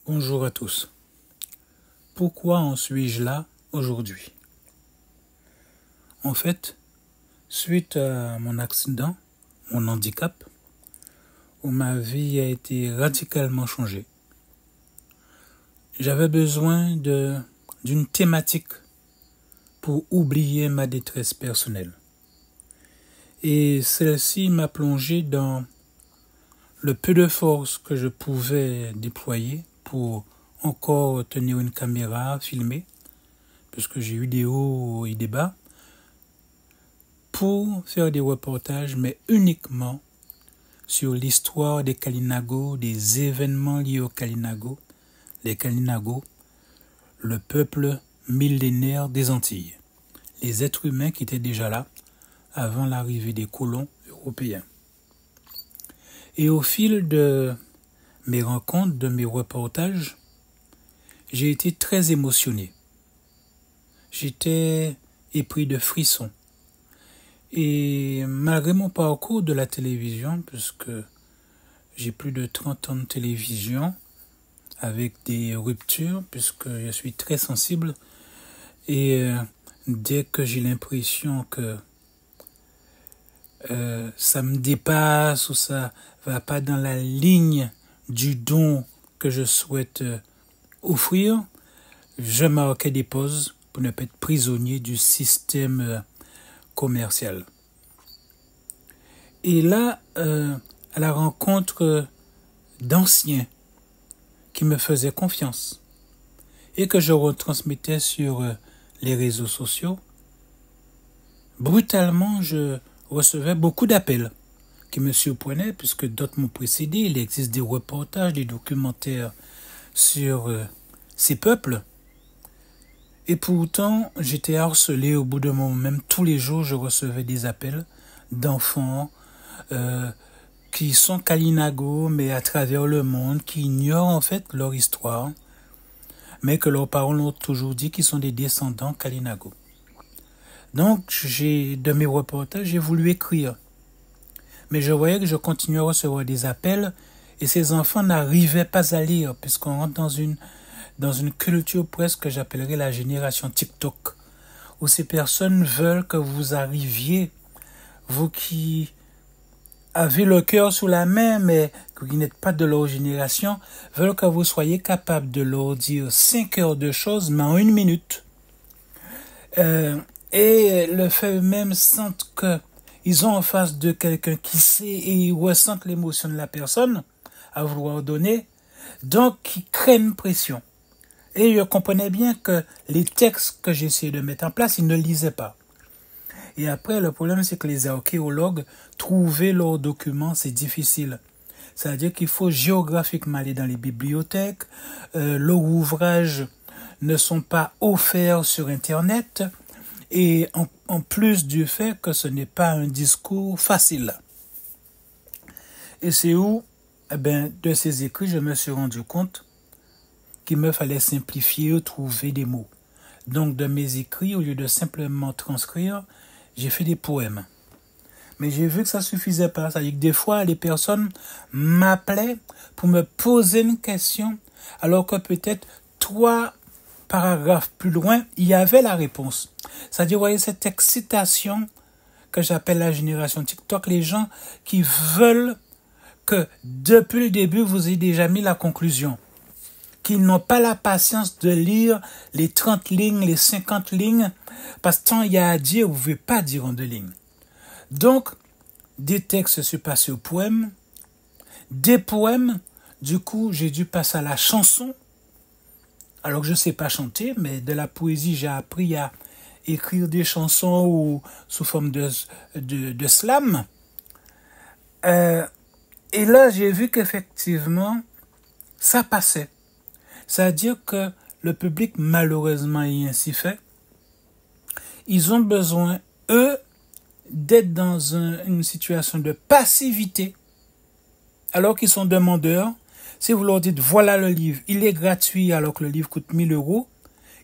Bonjour à tous. Pourquoi en suis-je là aujourd'hui? En fait, suite à mon accident, mon handicap, où ma vie a été radicalement changée, j'avais besoin d'une thématique pour oublier ma détresse personnelle. Et celle-ci m'a plongé dans le peu de force que je pouvais déployer pour encore tenir une caméra, filmer, puisque j'ai eu des hauts et des bas, pour faire des reportages, mais uniquement sur l'histoire des Kalinago, des événements liés aux Kalinago, les Kalinago, le peuple millénaire des Antilles, les êtres humains qui étaient déjà là avant l'arrivée des colons européens. Et au fil de mes rencontres, de mes reportages, j'ai été très émotionné. J'étais épris de frissons. Et malgré mon parcours de la télévision, puisque j'ai plus de 30 ans de télévision, avec des ruptures, puisque je suis très sensible, et dès que j'ai l'impression que ça me dépasse ou ça va pas dans la ligne du don que je souhaite offrir, je marquais des pauses pour ne pas être prisonnier du système commercial. Et là, à la rencontre d'anciens qui me faisaient confiance et que je retransmettais sur les réseaux sociaux, brutalement, je recevais beaucoup d'appels qui me surprenaient puisque d'autres m'ont précédé. Il existe des reportages, des documentaires sur ces peuples. Et pourtant, j'étais harcelé au bout d'un moment. Même tous les jours, je recevais des appels d'enfants qui sont Kalinago, mais à travers le monde, qui ignorent en fait leur histoire, mais que leurs parents l'ont toujours dit qu'ils sont des descendants Kalinago. Donc, de mes reportages, j'ai voulu écrire. Mais je voyais que je continuais à recevoir des appels et ces enfants n'arrivaient pas à lire puisqu'on rentre dans une culture presque que j'appellerais la génération TikTok, où ces personnes veulent que vous arriviez, vous qui avez le cœur sous la main, mais qui n'êtes pas de leur génération, veulent que vous soyez capable de leur dire 5 heures de choses, mais en 1 minute. Et le fait eux-mêmes sentent qu'ils ont en face de quelqu'un qui sait et ils ressentent l'émotion de la personne à vouloir donner, donc ils créent une pression. Et je comprenais bien que les textes que j'essayais de mettre en place, ils ne lisaient pas. Et après, le problème, c'est que les archéologues, trouver leurs documents, c'est difficile. C'est-à-dire qu'il faut géographiquement aller dans les bibliothèques, leurs ouvrages ne sont pas offerts sur Internet, et en plus du fait que ce n'est pas un discours facile. Et c'est où, de ces écrits, je me suis rendu compte qu'il me fallait simplifier, trouver des mots. Donc, de mes écrits, au lieu de simplement transcrire, j'ai fait des poèmes. Mais j'ai vu que ça suffisait pas. C'est-à-dire que des fois, les personnes m'appelaient pour me poser une question, alors que peut-être 3 paragraphes plus loin, il y avait la réponse. C'est-à-dire, vous voyez, cette excitation que j'appelle la génération TikTok, les gens qui veulent que depuis le début, vous ayez déjà mis la conclusion, qui n'ont pas la patience de lire les 30 lignes, les 50 lignes, parce que tant il y a à dire, vous ne pouvez pas dire en 2 lignes. Donc, des textes, je suis passé aux poèmes, des poèmes, du coup, j'ai dû passer à la chanson, alors que je ne sais pas chanter, mais de la poésie, j'ai appris à écrire des chansons ou sous forme de slam. Et là, j'ai vu qu'effectivement, ça passait. C'est-à-dire que le public, malheureusement, est ainsi fait. Ils ont besoin, eux, d'être dans une situation de passivité, alors qu'ils sont demandeurs. Si vous leur dites, voilà le livre, il est gratuit alors que le livre coûte 1 000 €,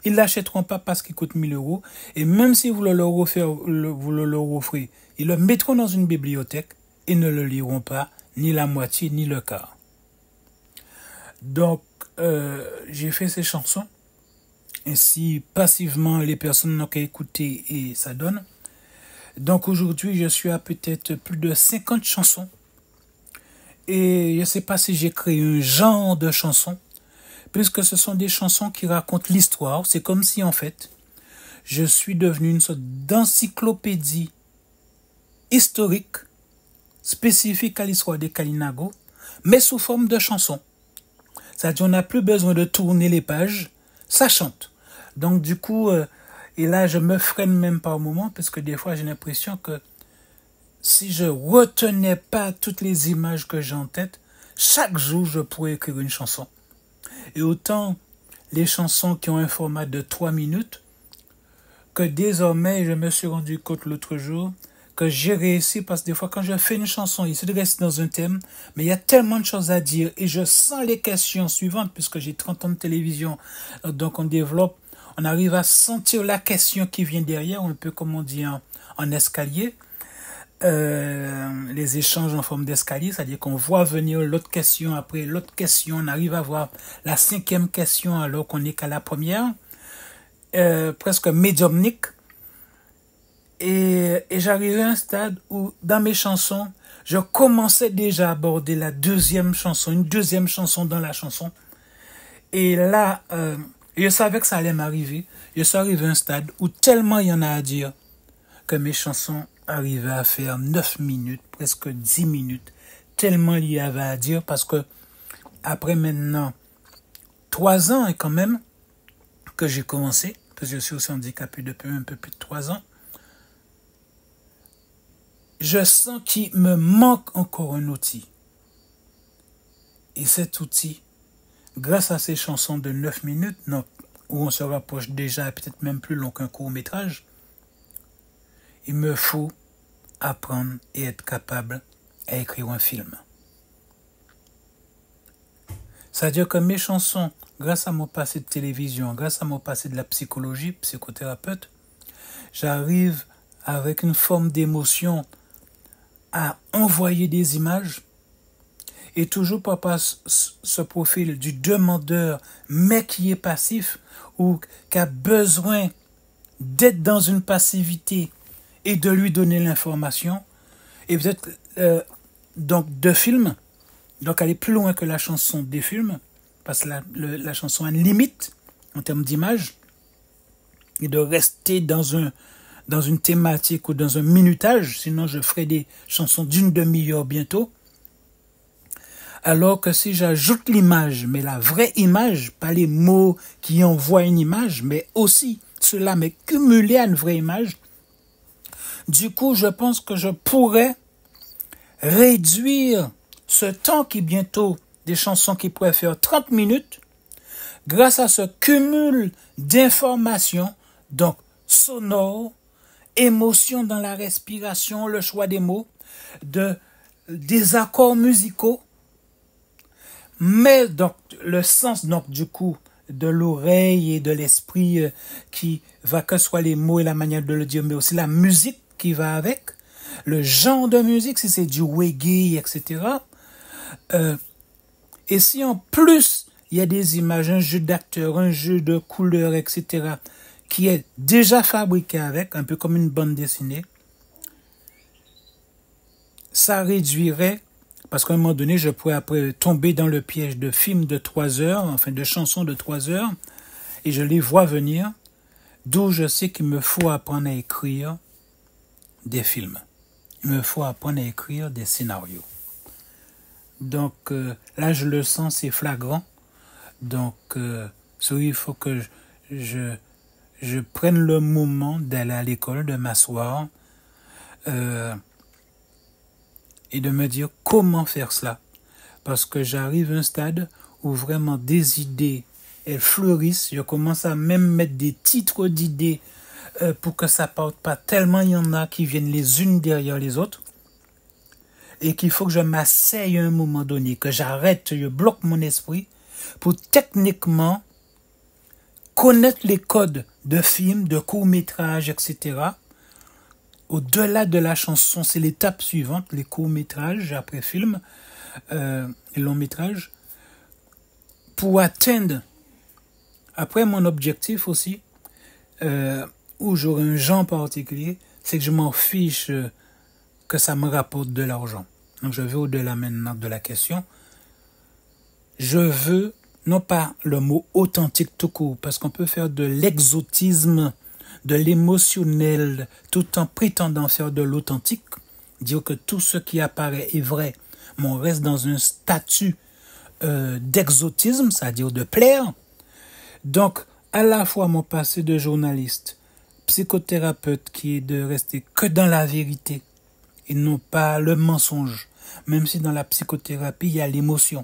ils ne l'achèteront pas parce qu'il coûte 1 000 €. Et même si vous leur offrez, ils le mettront dans une bibliothèque et ne le liront pas, ni la moitié, ni le quart. Donc, j'ai fait ces chansons. Ainsi, passivement, les personnes n'ont qu'à écouter et ça donne. Donc aujourd'hui, je suis à peut-être plus de 50 chansons. Et je ne sais pas si j'ai créé un genre de chansons, puisque ce sont des chansons qui racontent l'histoire. C'est comme si, en fait, je suis devenu une sorte d'encyclopédie historique, spécifique à l'histoire des Kalinago, mais sous forme de chansons. C'est-à-dire, on n'a plus besoin de tourner les pages, ça chante. Donc, du coup, et là, je me freine même par moment, parce que des fois, j'ai l'impression que si je retenais pas toutes les images que j'ai en tête, chaque jour, je pourrais écrire une chanson. Et autant les chansons qui ont un format de 3 minutes, que désormais, je me suis rendu compte l'autre jour que j'ai réussi, parce que des fois, quand je fais une chanson, il se reste dans un thème, mais il y a tellement de choses à dire, et je sens les questions suivantes, puisque j'ai 30 ans de télévision, donc on arrive à sentir la question qui vient derrière, un peu comme on dit en escalier, les échanges en forme d'escalier, c'est-à-dire qu'on voit venir l'autre question après l'autre question, on arrive à voir la 5e question alors qu'on n'est qu'à la première, presque médiumnique. Et j'arrivais à un stade où, dans mes chansons, je commençais déjà à aborder la 2e chanson, une 2e chanson dans la chanson. Et là, je savais que ça allait m'arriver. Je suis arrivé à un stade où tellement il y en a à dire que mes chansons arrivaient à faire 9 minutes, presque 10 minutes. Tellement il y avait à dire parce que après maintenant 3 ans et quand même que j'ai commencé, parce que je suis aussi handicapé depuis un peu plus de 3 ans, je sens qu'il me manque encore un outil. Et cet outil, grâce à ces chansons de 9 minutes, non, où on se rapproche déjà peut-être même plus long qu'un court-métrage, il me faut apprendre et être capable à écrire un film. C'est-à-dire que mes chansons, grâce à mon passé de télévision, grâce à mon passé de la psychologie, psychothérapeute, j'arrive avec une forme d'émotion à envoyer des images et toujours pas ce profil du demandeur mais qui est passif ou qui a besoin d'être dans une passivité et de lui donner l'information et peut-être donc de film, donc aller plus loin que la chanson des films parce que la chanson a une limite en termes d'image et de rester dans une thématique ou dans un minutage, sinon je ferai des chansons d'une demi-heure bientôt. Alors que si j'ajoute l'image, mais la vraie image, pas les mots qui envoient une image, mais aussi cela m'est cumulé à une vraie image, du coup je pense que je pourrais réduire ce temps qui bientôt, des chansons qui pourraient faire 30 minutes, grâce à ce cumul d'informations, donc sonores, émotion dans la respiration, le choix des mots, des accords musicaux, mais donc le sens donc du coup de l'oreille et de l'esprit qui va que ce soit les mots et la manière de le dire, mais aussi la musique qui va avec, le genre de musique, si c'est du reggae, etc. Et si en plus il y a des images, un jeu d'acteurs, un jeu de couleurs, etc., qui est déjà fabriqué avec, un peu comme une bande dessinée, ça réduirait, parce qu'à un moment donné, je pourrais après tomber dans le piège de films de 3 heures, enfin de chansons de 3 heures, et je les vois venir, d'où je sais qu'il me faut apprendre à écrire des films. Il me faut apprendre à écrire des scénarios. Donc là, je le sens, c'est flagrant. Donc, il faut que je prenne le moment d'aller à l'école, de m'asseoir et de me dire comment faire cela. Parce que j'arrive à un stade où vraiment des idées, elles fleurissent. Je commence à même mettre des titres d'idées pour que ça parte pas. Tellement il y en a qui viennent les unes derrière les autres. Et qu'il faut que je m'asseye à un moment donné, que j'arrête, je bloque mon esprit pour techniquement connaître les codes de films, de courts-métrages, etc. Au-delà de la chanson, c'est l'étape suivante, les courts-métrages, après film, les longs-métrages, pour atteindre, après mon objectif aussi, où j'aurai un genre particulier, c'est que je m'en fiche que ça me rapporte de l'argent. Donc je vais au-delà maintenant de la question. Je veux, non pas le mot authentique tout court, parce qu'on peut faire de l'exotisme, de l'émotionnel, tout en prétendant faire de l'authentique, dire que tout ce qui apparaît est vrai, mais on reste dans un statut d'exotisme, c'est-à-dire de plaire. Donc, à la fois mon passé de journaliste, psychothérapeute, qui est de rester que dans la vérité, et non pas le mensonge, même si dans la psychothérapie, il y a l'émotion.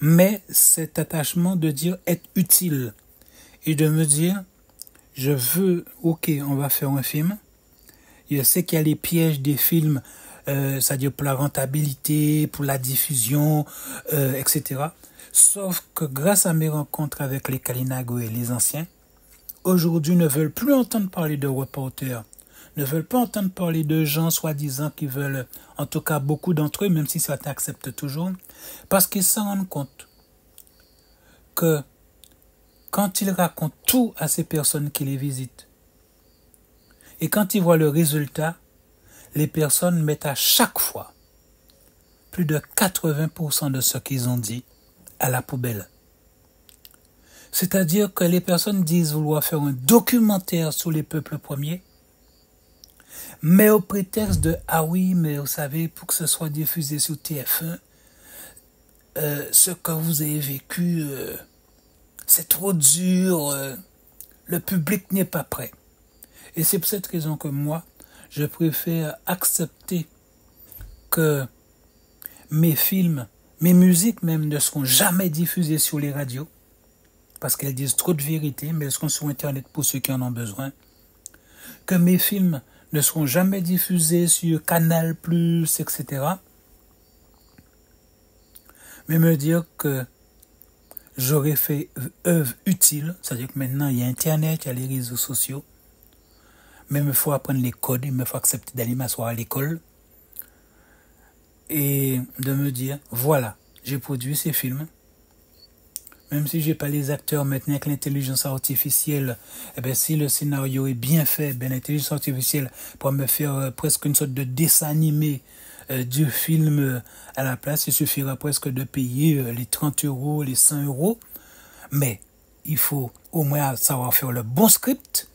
Mais cet attachement de dire être utile, et de me dire, je veux, ok, on va faire un film. Je sais qu'il y a les pièges des films, c'est-à-dire pour la rentabilité, pour la diffusion, etc. Sauf que grâce à mes rencontres avec les Kalinago et les anciens, aujourd'hui ne veulent plus entendre parler de reporters, ne veulent pas entendre parler de gens soi-disant qui veulent, en tout cas beaucoup d'entre eux, même si certains acceptent toujours, parce qu'ils s'en rendent compte que quand ils racontent tout à ces personnes qui les visitent, et quand ils voient le résultat, les personnes mettent à chaque fois plus de 80% de ce qu'ils ont dit à la poubelle. C'est-à-dire que les personnes disent vouloir faire un documentaire sur les peuples premiers, mais au prétexte de « Ah oui, mais vous savez, pour que ce soit diffusé sur TF1, ce que vous avez vécu, c'est trop dur, le public n'est pas prêt. » Et c'est pour cette raison que moi, je préfère accepter que mes films, mes musiques même ne seront jamais diffusées sur les radios, parce qu'elles disent trop de vérité, mais elles seront sur Internet pour ceux qui en ont besoin. Que mes films ne seront jamais diffusés sur Canal+, etc. Mais me dire que j'aurais fait œuvre utile, c'est-à-dire que maintenant il y a Internet, il y a les réseaux sociaux, mais il me faut apprendre les codes, il me faut accepter d'aller m'asseoir à l'école et de me dire, voilà, j'ai produit ces films. Même si j'ai pas les acteurs maintenant avec l'intelligence artificielle, eh ben, si le scénario est bien fait, ben, l'intelligence artificielle pourra me faire presque une sorte de dessin animé du film à la place. Il suffira presque de payer les 30 euros, les 100 euros. Mais il faut au moins savoir faire le bon script.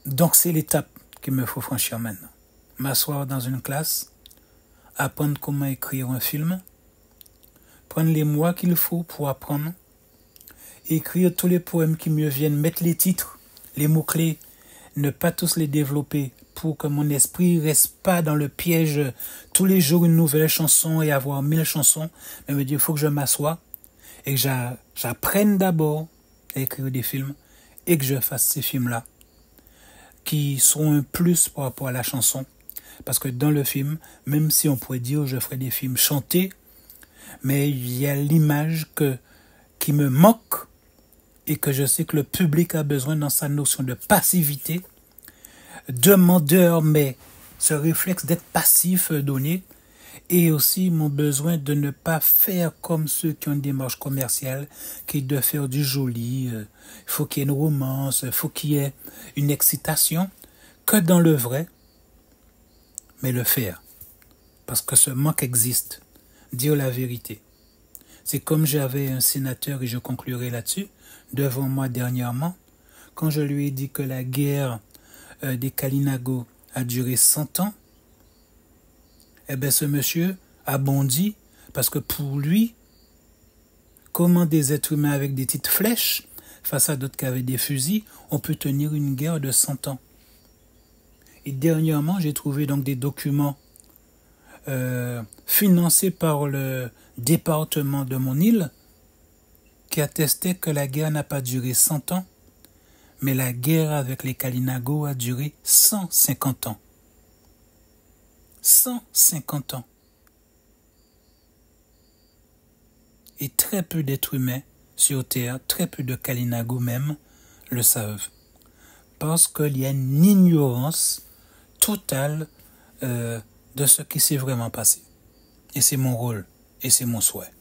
Donc c'est l'étape qu'il me faut franchir maintenant. M'asseoir dans une classe, apprendre comment écrire un film, prendre les mois qu'il faut pour apprendre, écrire tous les poèmes qui me viennent, mettre les titres, les mots-clés, ne pas tous les développer pour que mon esprit reste pas dans le piège tous les jours une nouvelle chanson et avoir 1000 chansons, mais me dire il faut que je m'assoie et que j'apprenne d'abord à écrire des films et que je fasse ces films-là qui sont un plus par rapport à la chanson. Parce que dans le film, même si on pourrait dire je ferai des films chantés, mais il y a l'image qui me manque et que je sais que le public a besoin dans sa notion de passivité, demandeur, mais ce réflexe d'être passif donné, et aussi mon besoin de ne pas faire comme ceux qui ont une démarche commerciale, qui est de faire du joli, il faut qu'il y ait une romance, il faut qu'il y ait une excitation, que dans le vrai, mais le faire. Parce que ce manque existe. Dire la vérité. C'est comme j'avais un sénateur, et je conclurai là-dessus, devant moi dernièrement, quand je lui ai dit que la guerre des Kalinago a duré 100 ans, eh bien ce monsieur a bondi, parce que pour lui, comment des êtres humains avec des petites flèches, face à d'autres qui avaient des fusils, on peut tenir une guerre de 100 ans. Et dernièrement, j'ai trouvé donc des documents financés par le département de mon île qui attestaient que la guerre n'a pas duré 100 ans, mais la guerre avec les Kalinago a duré 150 ans. 150 ans. Et très peu d'êtres humains sur Terre, très peu de Kalinago même, le savent. Parce qu'il y a une ignorance totale de ce qui s'est vraiment passé. Et c'est mon rôle, et c'est mon souhait.